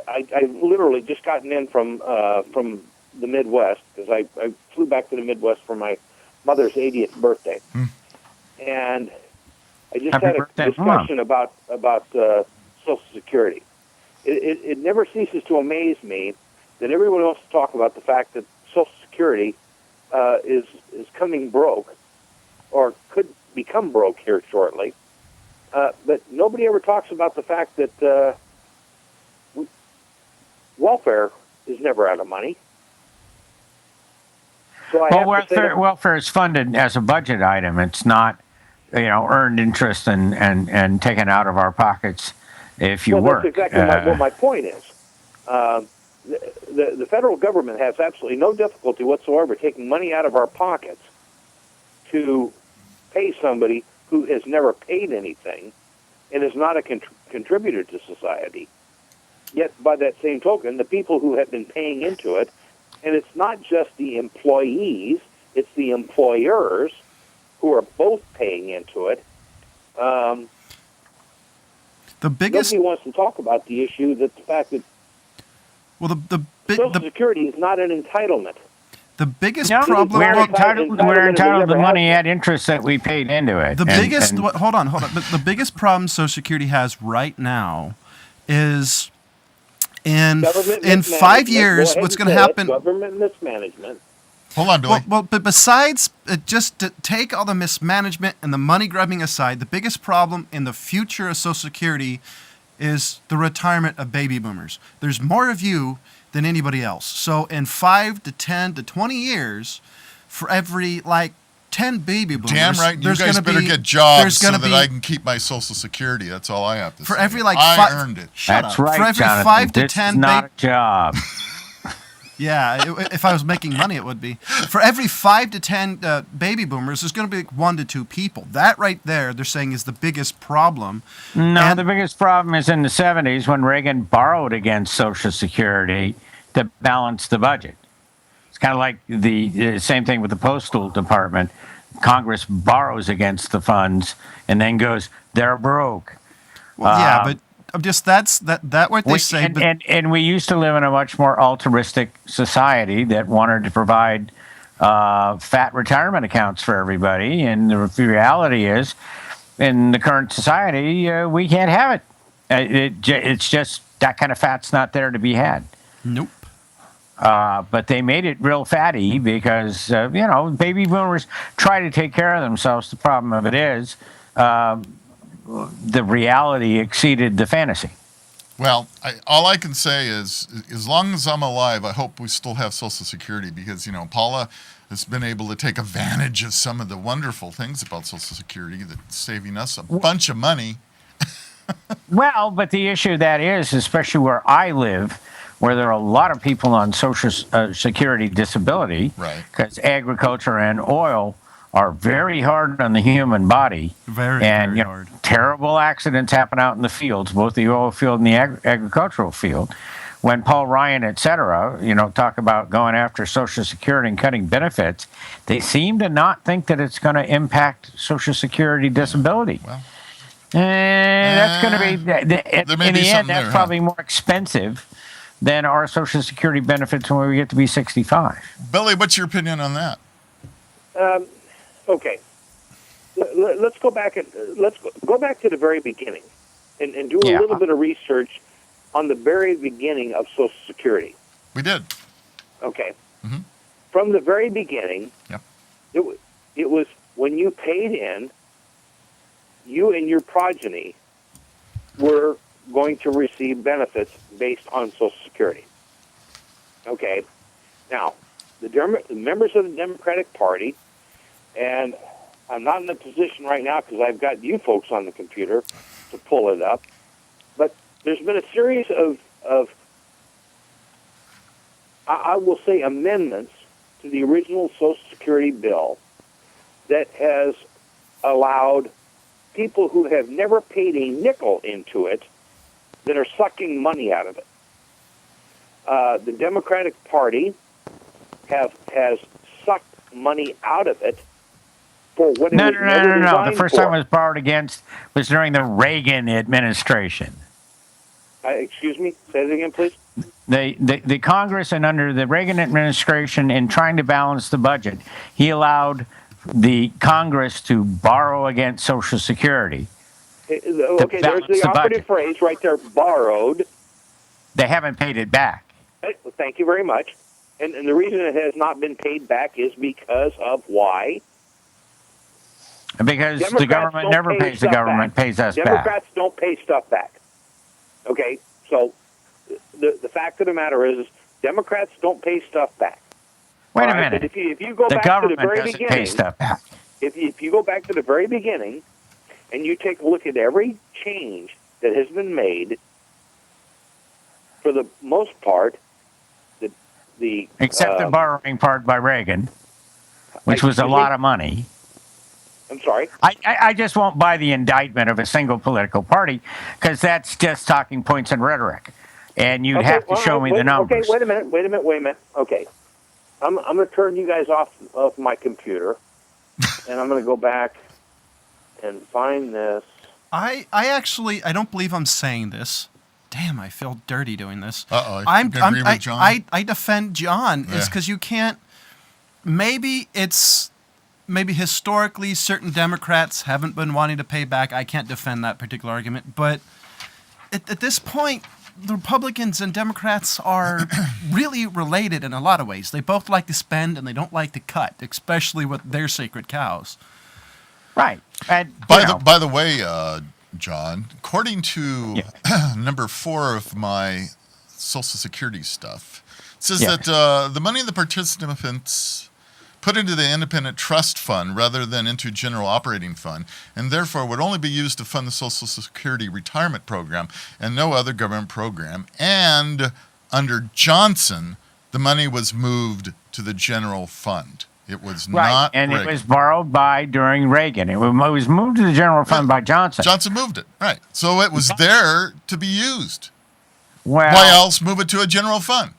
I literally just gotten in from the Midwest because I flew back to the Midwest for my mother's 80th birthday, and I just Happy had a birthday, discussion about Social Security. It never ceases to amaze me that everyone wants to talk about the fact that Social Security is coming broke, or could become broke here shortly. But nobody ever talks about the fact that welfare is never out of money. So I have to say welfare is funded as a budget item. It's not, earned interest and taken out of our pockets if you work. That's exactly what my point is. The federal government has absolutely no difficulty whatsoever taking money out of our pockets to pay somebody who has never paid anything and is not a contributor to society. Yet, by that same token, the people who have been paying into it, and it's not just the employees, it's the employers who are both paying into it. The biggest Nobody wants to talk about the issue that the fact that Social Security is not an entitlement. The biggest No, problem. we're entitled to the money had at interest that we paid into it. The biggest. Hold on. The biggest problem Social Security has right now is in 5 years, what's going to happen? Government mismanagement. Hold on, Billy. Well, but besides just to take all the mismanagement and the money grubbing aside, the biggest problem in the future of Social Security is the retirement of baby boomers. There's more of you than anybody else. So in 5 to 10 to 20 years, for every 10 baby boomers, Damn right. You guys better get jobs so that I can keep my Social Security. That's all I have to say. For every I earned it. That's right, For every Jonathan. 5 to This 10 is not a job. Yeah, if I was making money, it would be. For every 5 to 10 baby boomers, there's going to be 1 to 2 people. That right there, they're saying, is the biggest problem. No, the biggest problem is in the 70s when Reagan borrowed against Social Security to balance the budget. It's kind of like the same thing with the Postal Department. Congress borrows against the funds and then goes, they're broke. Well, yeah, but just that's what they say. And we used to live in a much more altruistic society that wanted to provide fat retirement accounts for everybody. And the reality is, in the current society, we can't have it. It's just that kind of fat's not there to be had. Nope. But they made it real fatty because, baby boomers try to take care of themselves. The problem of it is the reality exceeded the fantasy. Well, all I can say is, as long as I'm alive, I hope we still have Social Security because, Paula has been able to take advantage of some of the wonderful things about Social Security that's saving us a bunch of money. Well, but the issue that is, especially where I live, where there are a lot of people on Social Security disability, right? Because agriculture and oil are very hard on the human body. Very hard. Terrible accidents happen out in the fields, both the oil field and the agricultural field. When Paul Ryan, et cetera, talk about going after Social Security and cutting benefits, they seem to not think that it's going to impact Social Security disability. Well, that's going to be, in the end, that's probably more expensive than our Social Security benefits when we get to be 65. Billy, what's your opinion on that? Okay, let's go back to the very beginning, and do a little bit of research on the very beginning of Social Security. We did. Okay. Mm-hmm. From the very beginning, yep. It was when you paid in, you and your progeny were going to receive benefits based on Social Security. Okay. Now, the members of the Democratic Party, and I'm not in a position right now because I've got you folks on the computer to pull it up, but there's been a series of I will say amendments to the original Social Security bill that has allowed people who have never paid a nickel into it that are sucking money out of it. The Democratic Party has sucked money out of it for what it was never designed for. The first time it was borrowed against was during the Reagan administration. Excuse me? Say it again, please. The Congress and under the Reagan administration, in trying to balance the budget, he allowed the Congress to borrow against Social Security. Okay, there's the operative phrase right there, borrowed. They haven't paid it back. Well, thank you very much. And the reason it has not been paid back is because of why? Because the government never pays the government, pays us back. Democrats don't pay stuff back. Okay, so the fact of the matter is Democrats don't pay stuff back. Wait a minute. If you go back to the very beginning, pay stuff back. If you go back to the very beginning and you take a look at every change that has been made, for the most part, except the borrowing part by Reagan, which was a lot of money. I'm sorry? I just won't buy the indictment of a single political party because that's just talking points and rhetoric. And you'd have to show me the numbers. Okay, wait a minute. Okay. I'm going to turn you guys off of my computer, and I'm going to go back and find this. I don't believe I'm saying this. Damn, I feel dirty doing this. Uh-oh, I agree with John. I defend John is because you can't. Maybe historically certain Democrats haven't been wanting to pay back. I can't defend that particular argument, but at this point, the Republicans and Democrats are really related in a lot of ways. They both like to spend and they don't like to cut, especially with their sacred cows. Right. And, by the way, John, according to number 4 of my Social Security stuff, it says that the money the participants put into the independent trust fund rather than into general operating fund, and therefore would only be used to fund the Social Security retirement program and no other government program. And under Johnson, the money was moved to the general fund. It was not and Reagan. It was borrowed during Reagan. It was moved to the general fund by Johnson. Johnson moved it, right. So it was there to be used. Well, why else move it to a general fund?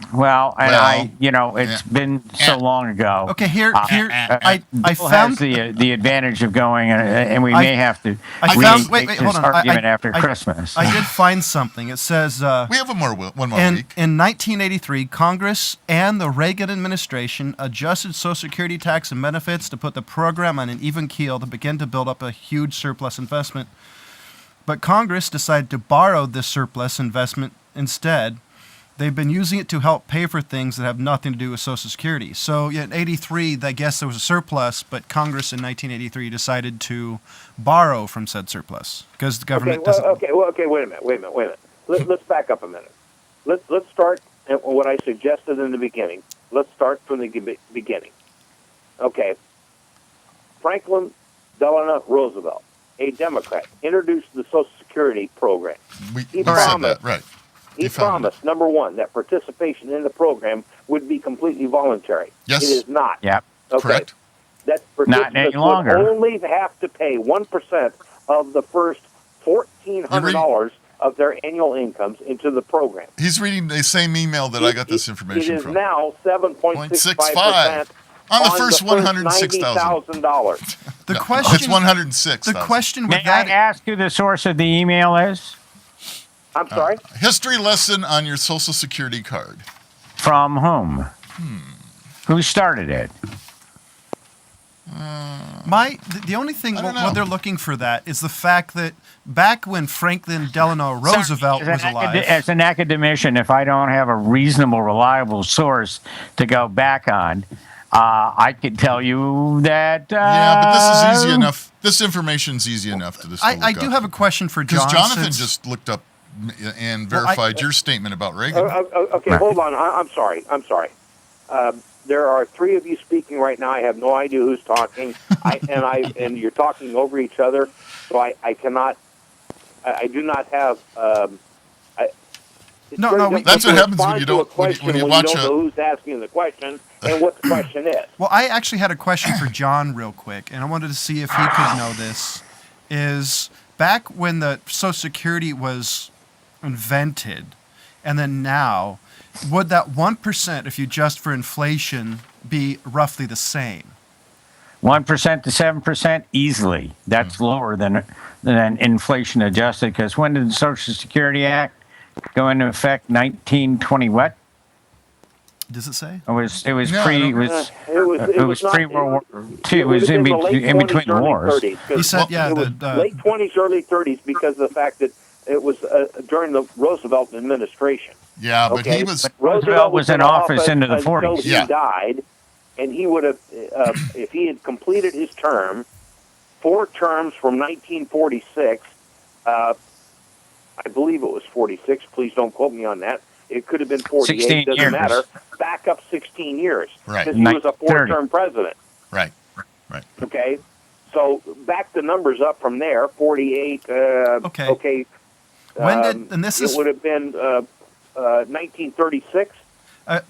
It's been so long ago. Okay, I Bill found has the advantage of going, and we may have to. Hold on. Argument after Christmas. I did find something. It says we have one more week. In 1983, Congress and the Reagan administration adjusted Social Security tax and benefits to put the program on an even keel to begin to build up a huge surplus investment. But Congress decided to borrow this surplus investment instead. They've been using it to help pay for things that have nothing to do with Social Security. So in 83, I guess there was a surplus, but Congress in 1983 decided to borrow from said surplus because the government doesn't. Okay, wait a minute. Let's back up a minute. Let's start at what I suggested in the beginning. Let's start from the beginning. Okay. Franklin Delano Roosevelt, a Democrat, introduced the Social Security program. He said that, right. He promised, number one, that participation in the program would be completely voluntary. Yes. It is not. Yep. Okay. Correct. That Not any participants would longer. only have to pay 1% of the first $1,400 of their annual incomes into the program. He's reading the same email that I got this information from. It is now 7.65% on the first $106,000. $90,000. The question. It's $106,000. The question with May that. I ask who the source of the email is? I'm sorry? History lesson on your Social Security card. From whom? Who started it? The only thing I don't know. what they're looking for that is the fact that back when Franklin Delano Roosevelt was alive. As an academician, if I don't have a reasonable, reliable source to go back on, I could tell you that. Yeah, but this is easy enough. This information's easy enough to just look I do up. have a question for John. Because Jonathan just looked up and verified your statement about Reagan. Okay, hold on. I'm sorry. There are 3 of you speaking right now. I have no idea who's talking, and you're talking over each other. So I cannot. I do not have. That's what happens when you don't when you watch don't know who's asking the question and what the question is. Well, I actually had a question for John real quick, and I wanted to see if he could know this. Is back when the Social Security was invented, and then now, would that 1%, if you adjust for inflation, be roughly the same? 1% to 7% easily. That's lower than inflation adjusted. Because when did the Social Security Act go into effect? 1920 what? Does it say? It was No, I pre. don't- It was not- pre World War II. It would was have in, been the late in between 20s, the early wars. 30s, 'cause He said, yeah, it was late 20s, early 30s because of the fact that it was during the Roosevelt administration. Yeah, but Okay? he was. Roosevelt was in office into the until 40s. he Yeah. died, and he would have, if he had completed his term, 4 terms from 1946. I believe it was 46. Please don't quote me on that. It could have been 48. 16 Doesn't years. matter. Back up 16 years. Right. Because he was a 30. 4-term president. Right. Okay? So back the numbers up from there. 48. Okay. Okay. When did, and this It is, would have been 1936,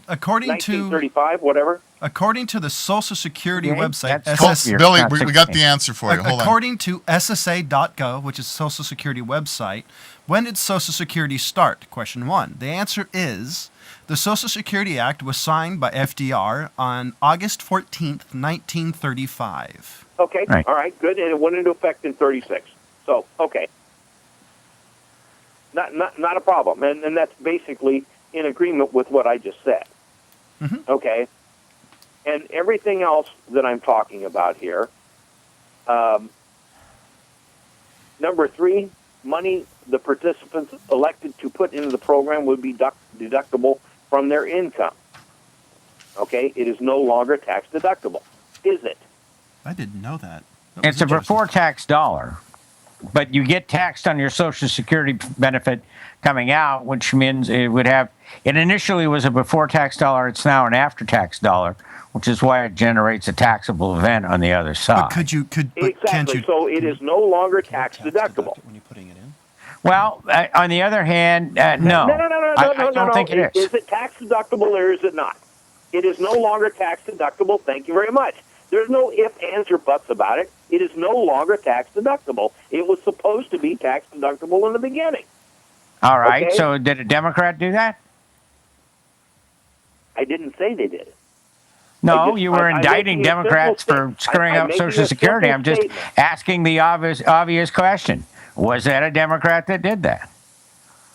according to 1935, whatever. according to the Social Security Okay, website, that's Hold- 12 years, Billy, not we got 16. the answer for you. Hold on. according to SSA.gov, which is Social Security website, when did Social Security start? Question 1. The answer is the Social Security Act was signed by FDR on August 14th, 1935. Okay. Right. All right. Good. And it went into effect in 36. So, okay. Not a problem. And that's basically in agreement with what I just said. Mhm. Okay. And everything else that I'm talking about here, number 3, money the participants elected to put into the program would be deductible from their income. Okay? It is no longer tax deductible. Is it? I didn't know that. That It's was a interesting. before tax dollar, but you get taxed on your Social Security benefit coming out, which means it would have. It initially was a before tax dollar. It's now an after tax dollar, which is why it generates a taxable event on the other But side. but can't Exactly. you? So it is no longer tax deductible. When you're putting it in? Well, on the other hand, no. No. I don't think it is. Is it tax deductible or is it not? It is no longer tax deductible. Thank you very much. There's no ifs, ands, or buts about it. It is no longer tax deductible. It was supposed to be tax deductible in the beginning. All right. Okay. So did a Democrat do that? I didn't say they did it. No, just- you were I'm indicting making a simple Democrats for statement. screwing I'm up making Social a Security. simple I'm just statement. asking the obvious question. Was that a Democrat that did that?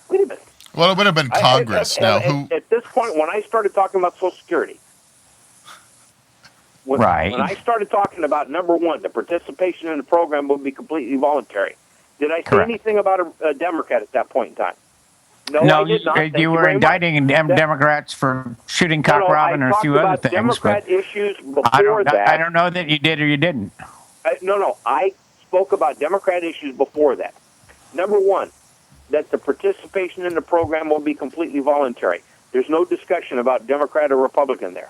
Wait a minute. Well, it would have been Congress. Now, who? At this point, when I started talking about Social Security, Right. when I started talking about number 1, the participation in the program would be completely voluntary. Did I say Correct. anything about a Democrat at that point in time? No, No, I did not. Thank you were very much. indicting Democrats for shooting Cock Robin I and a talked few other about things, Democrat but issues before I don't know that you did or you didn't. No. I spoke about Democrat issues before that. Number 1, that the participation in the program will be completely voluntary. There's no discussion about Democrat or Republican there.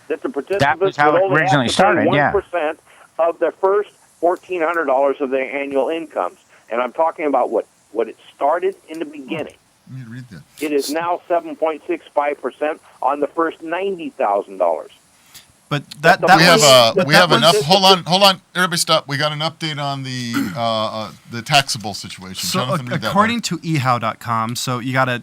That the participants was how would it only originally have to pay started, yeah. 1% of their first $1,400 of their annual incomes. And I'm talking about what it started in the beginning. Let me read that. It is now 7.65% on the first $90,000. But that We have was, we have that enough. was- Hold on. Everybody, stop. We got an update on the taxable situation. So Jonathan, read that. according to ehow.com, so you got to,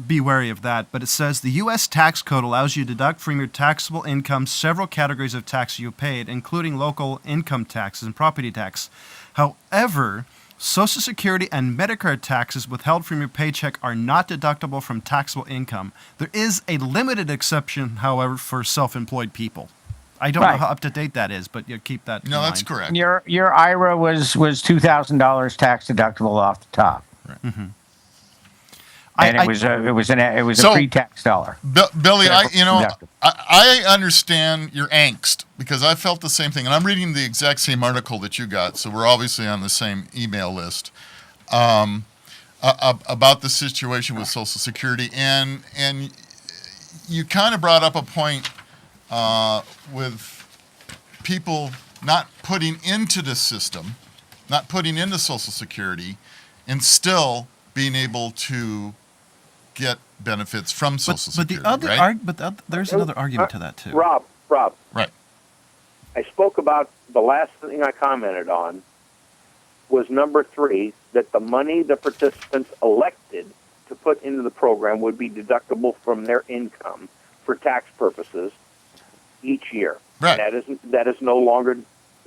be wary of that, but it says the U.S. tax code allows you to deduct from your taxable income several categories of tax you paid, including local income taxes and property tax. However, Social Security and Medicare taxes withheld from your paycheck are not deductible from taxable income. There is a limited exception, however, for self-employed people. I don't know Right. how up to date that is, but you keep that in No, mind. that's correct. Your IRA was $2,000 tax deductible off the top, and it was a So- pre-tax dollar. Billy, Deductible. I understand your angst because I felt the same thing, and I'm reading the exact same article that you got, so we're obviously on the same email list about the situation with Social Security, and you kind of brought up a point with people not putting into the system, not putting into Social Security, and still being able to get benefits from Social But the Security, other right? there's another argument to that too. Rob, Right. I spoke about the last thing I commented on was number 3, that the money the participants elected to put into the program would be deductible from their income for tax purposes each year. Right. And that is no longer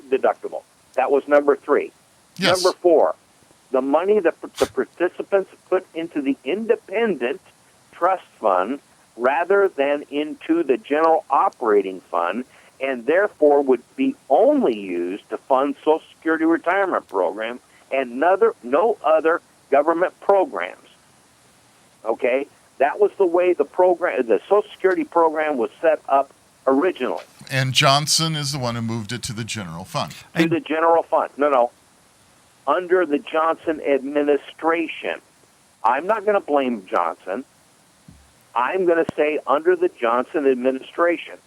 deductible. That was number 3. Yes. Number 4, the money that the participants put into the independent trust fund rather than into the general operating fund, and therefore would be only used to fund Social Security retirement program and no other government programs. Okay? That was the way the Social Security program was set up originally. And Johnson is the one who moved it to the general fund. To the general fund. No. Under the Johnson administration. I'm not going to blame Johnson. I'm going to say under the Johnson administration.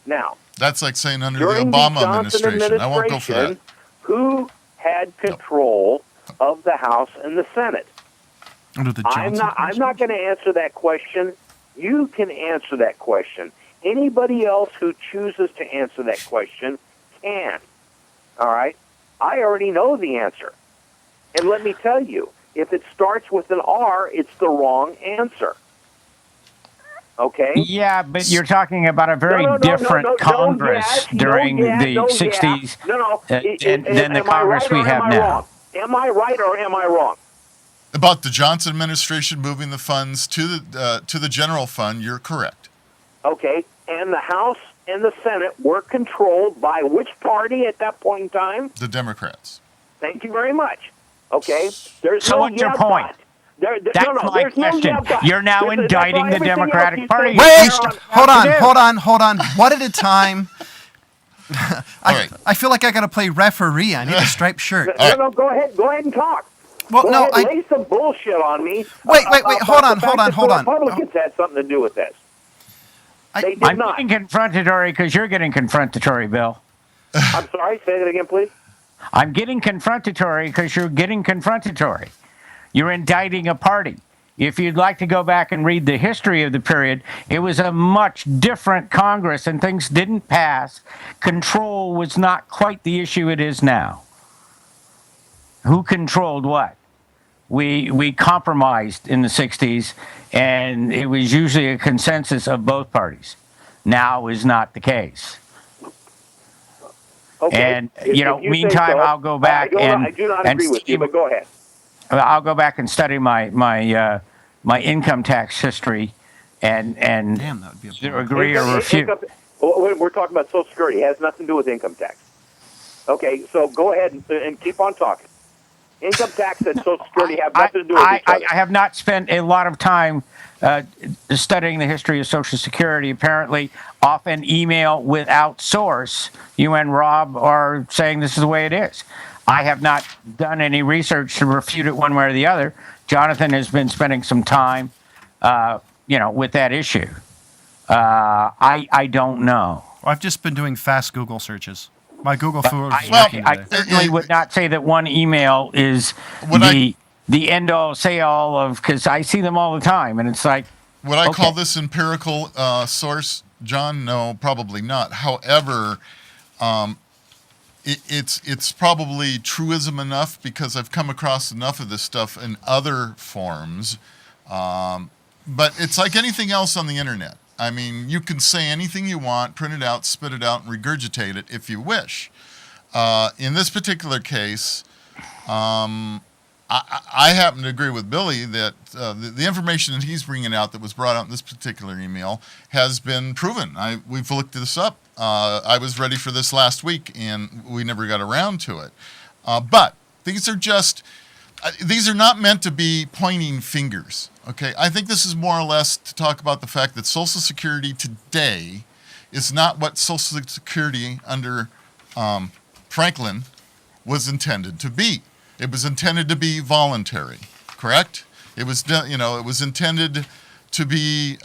Now, that's like saying under the during Obama the Johnson administration. I won't go for that. Who had control of the House and the Senate? Under the Johnson I'm not going to answer that question. You can answer that question. Anybody else who chooses to answer that question can. All right? I already know the answer. And let me tell you, if it starts with an R, it's the wrong answer. Okay? Yeah, but you're talking about a very different Congress during the 60s than the Congress we have now. Am I right or am I wrong? About the Johnson administration moving the funds to the general fund, you're correct. Okay, and the House and the Senate were controlled by which party at that point in time? The Democrats. Thank you very much. Okay, there's so no what's your point? That's my question. You're now indicting the Democratic Party. Wait, hold on. One at a time. I feel like I got to play referee. I need a striped shirt. No, go ahead and talk. Well, no, lay some bullshit on me. Wait, hold on. Republicans had something to do with this. They did I'm not. getting confrontatory because you're getting confrontatory, Bill. I'm sorry, say that again, please. I'm getting confrontatory because you're getting confrontatory. You're indicting a party. If you'd like to go back and read the history of the period, it was a much different Congress and things didn't pass. Control was not quite the issue it is now. Who controlled what? We compromised in the 60s, and it was usually a consensus of both parties. Now is not the case. Okay. And, meantime, I'll go back I do not agree with you, but go ahead. I'll go back and study my income tax history and damn, that would be either agree or refute. We're talking about Social Security. It has nothing to do with income tax. Okay, so go ahead and keep on talking. Income tax and Social Security have nothing to do with each other. I have not spent a lot of time studying the history of Social Security. Apparently, off an email without source, you and Rob are saying this is the way it is. I have not done any research to refute it one way or the other. Jonathan has been spending some time, with that issue. I don't know. Well, I've just been doing fast Google searches. My Google food is I working today. certainly would not say that one email is the end-all, say-all of, because I see them all the time, and it's like, would I call this empirical source, John? No, probably not. However, it's probably truism enough because I've come across enough of this stuff in other forms. But it's like anything else on the internet. I mean, you can say anything you want, print it out, spit it out, and regurgitate it if you wish. In this particular case, I happen to agree with Billy that the information that he's bringing out that was brought out in this particular email has been proven. We've looked this up. I was ready for this last week, and we never got around to it. But these are not meant to be pointing fingers. Okay, I think this is more or less to talk about the fact that Social Security today is not what Social Security under Franklin was intended to be. It was intended to be voluntary, correct? It was, it was intended to be,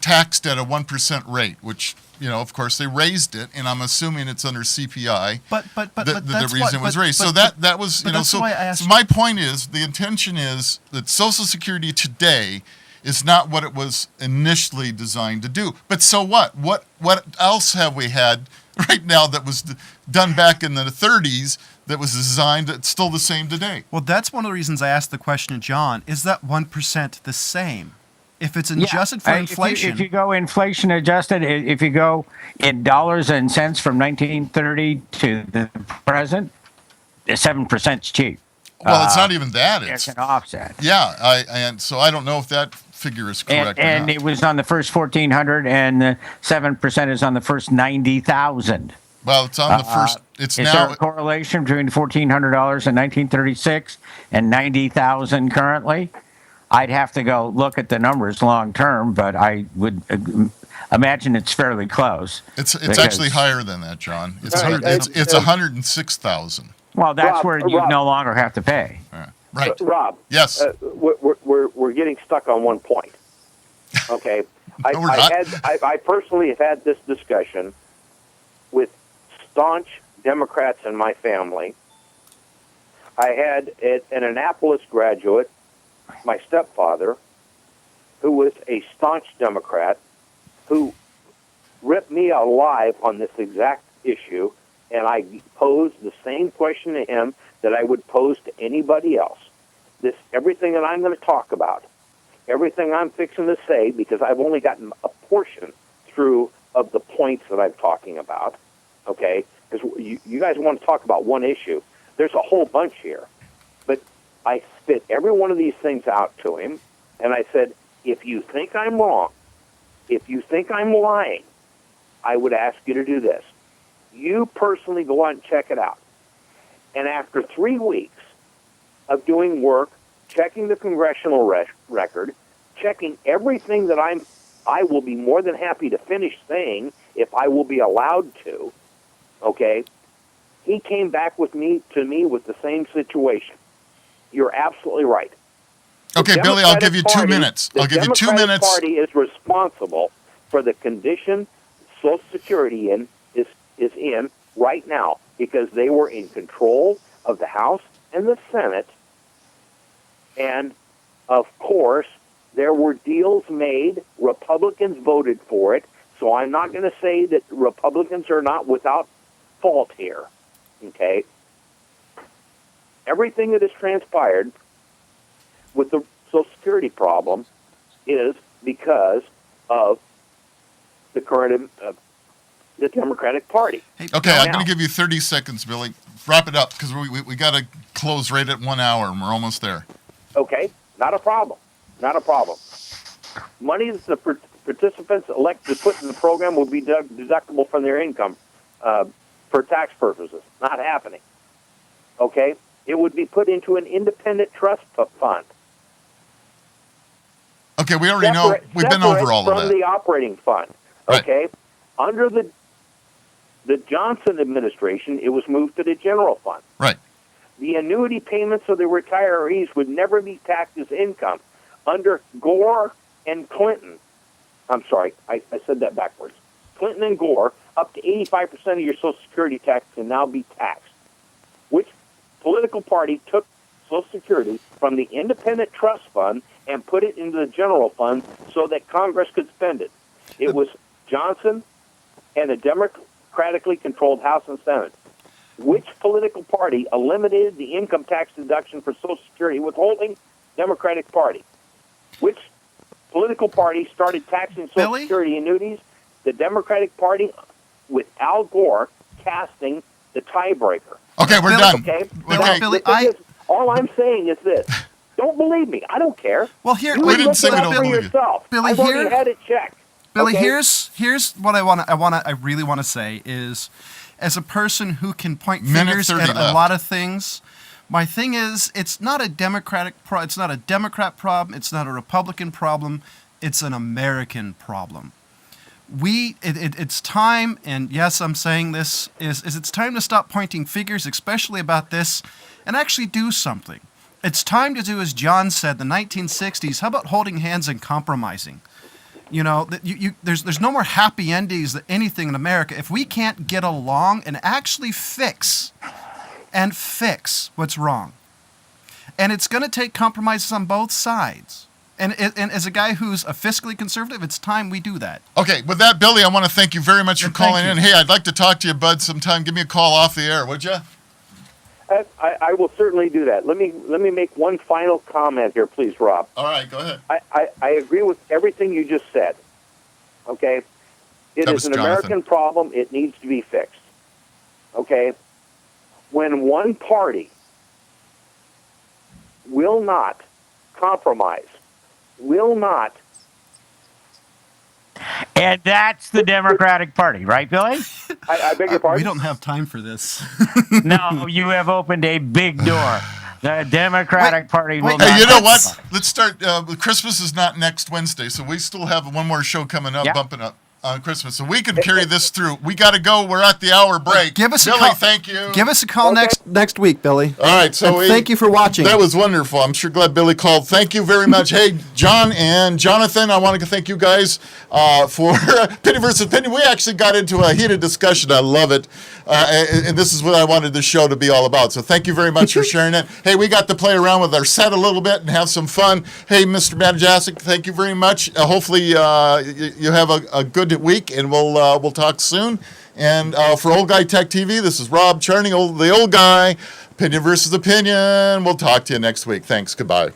taxed at a 1% rate, which, of course, they raised it, and I'm assuming it's under CPI. But the reason it was raised. So that was, So my point is, the intention is that Social Security today is not what it was initially designed to do. But so what? What else have we had right now that was done back in the 30s that was designed that's still the same today? Well, that's one of the reasons I asked the question to John. Is that 1% the same? If it's adjusted for inflation. If you go inflation adjusted, if you go in dollars and cents from 1930 to the present, 7% is cheap. Well, it's not even that. It's an offset. Yeah, and so I don't know if that figure is correct. And it was on the first 1,400, and the 7% is on the first 90,000. Well, it's on the first. It's Is now. there a correlation between $1,400 in 1936 and 90,000 currently? I'd have to go look at the numbers long term, but I would imagine it's fairly close. It's actually higher than that, John. It's 106,000. Well, that's Rob, where you Rob. no longer have to pay. Right. Rob. Yes. We're getting stuck on one point. Okay. No, we're not. I personally have had this discussion with staunch Democrats in my family. I had an Annapolis graduate, my stepfather, who was a staunch Democrat, who ripped me alive on this exact issue, and I posed the same question to him that I would pose to anybody else. Everything that I'm going to talk about, everything I'm fixing to say, because I've only gotten a portion through of the points that I'm talking about, okay? Because you guys want to talk about one issue. There's a whole bunch here. But I spit every one of these things out to him, and I said, if you think I'm wrong, if you think I'm lying, I would ask you to do this. You personally go out and check it out. And after 3 weeks of doing work, checking the congressional record, checking everything that I will be more than happy to finish saying if I will be allowed to, okay, he came back to me with the same situation. You're absolutely right. Okay, Billy, I'll give you 2 minutes. I'll give you 2 minutes. The Democratic Party is responsible for the condition Social Security is in right now because they were in control of the House and the Senate. And, of course, there were deals made. Republicans voted for it. So I'm not going to say that Republicans are not without fault here. Okay? Everything that has transpired with the Social Security problem is because of the current the Democratic Party. Okay, I'm going to give you 30 seconds, Billy. Wrap it up because we got to close right at 1 hour, and we're almost there. Okay, not a problem. Not a problem. Money that the participants elect to put in the program will be deductible from their income for tax purposes. Not happening. Okay? It would be put into an independent trust fund. Okay, we already know. We've been over all of that. From the operating fund. Okay? Right. Under the Johnson administration, it was moved to the general fund. Right. The annuity payments of the retirees would never be taxed as income. Under Gore and Clinton, I'm sorry, I said that backwards. Clinton and Gore, up to 85% of your Social Security tax can now be taxed. Which political party took Social Security from the independent trust fund and put it into the general fund so that Congress could spend it? It was Johnson and the democratically controlled House and Senate. Which political party eliminated the income tax deduction for Social Security withholding? Democratic Party. Which political party started taxing Social Security annuities? The Democratic Party, with Al Gore casting the tiebreaker. Okay, we're done. Okay, Billy, all I'm saying is this. Don't believe me. I don't care. Well, here we didn't say we don't believe you. Yourself. Billy, I've already had it checked. Billy, okay? here's what I really want to say is, as a person who can point fingers at a lot of things, my thing is it's not a Democrat problem, it's not a Republican problem, it's an American problem. It's time, and yes, I'm saying this, is it's time to stop pointing fingers, especially about this, and actually do something. It's time to do, as John said, the 1960s, how about holding hands and compromising? You know, there's no more happy endings than anything in America. If we can't get along and actually fix what's wrong. And it's going to take compromises on both sides. And as a guy who's a fiscally conservative, it's time we do that. Okay, with that, Billy, I want to thank you very much for calling in. Hey, I'd like to talk to you, bud, sometime. Give me a call off the air, would you? I will certainly do that. Let me make one final comment here, please, Rob. All right, go ahead. I agree with everything you just said. Okay? It is an American problem. It needs to be fixed. Okay? When one party will not compromise will not. And that's the Democratic Party, right, Billy? I beg your pardon? We don't have time for this. No, you have opened a big door. The Democratic Party will wait. not. Hey, you know have what? Let's start. Christmas is not next Wednesday, so we still have one more show coming up, Yep. bumping up on Christmas. So we can carry this through. We got to go. We're at the hour break. Give us Billy, a call. thank you. Give us a call next week, Billy. All right, so And thank you for watching. That was wonderful. I'm sure glad Billy called. Thank you very much. Hey, John and Jonathan, I want to thank you guys for Opinion versus Opinion. We actually got into a heated discussion. I love it. And this is what I wanted the show to be all about. So thank you very much for sharing it. Hey, we got to play around with our set a little bit and have some fun. Hey, Mr. Manajasic, thank you very much. Hopefully you have a good week, and we'll talk soon. And for Old Guy Tech TV, this is Rob Charney, the old guy. Opinion versus Opinion. We'll talk to you next week. Thanks. Goodbye.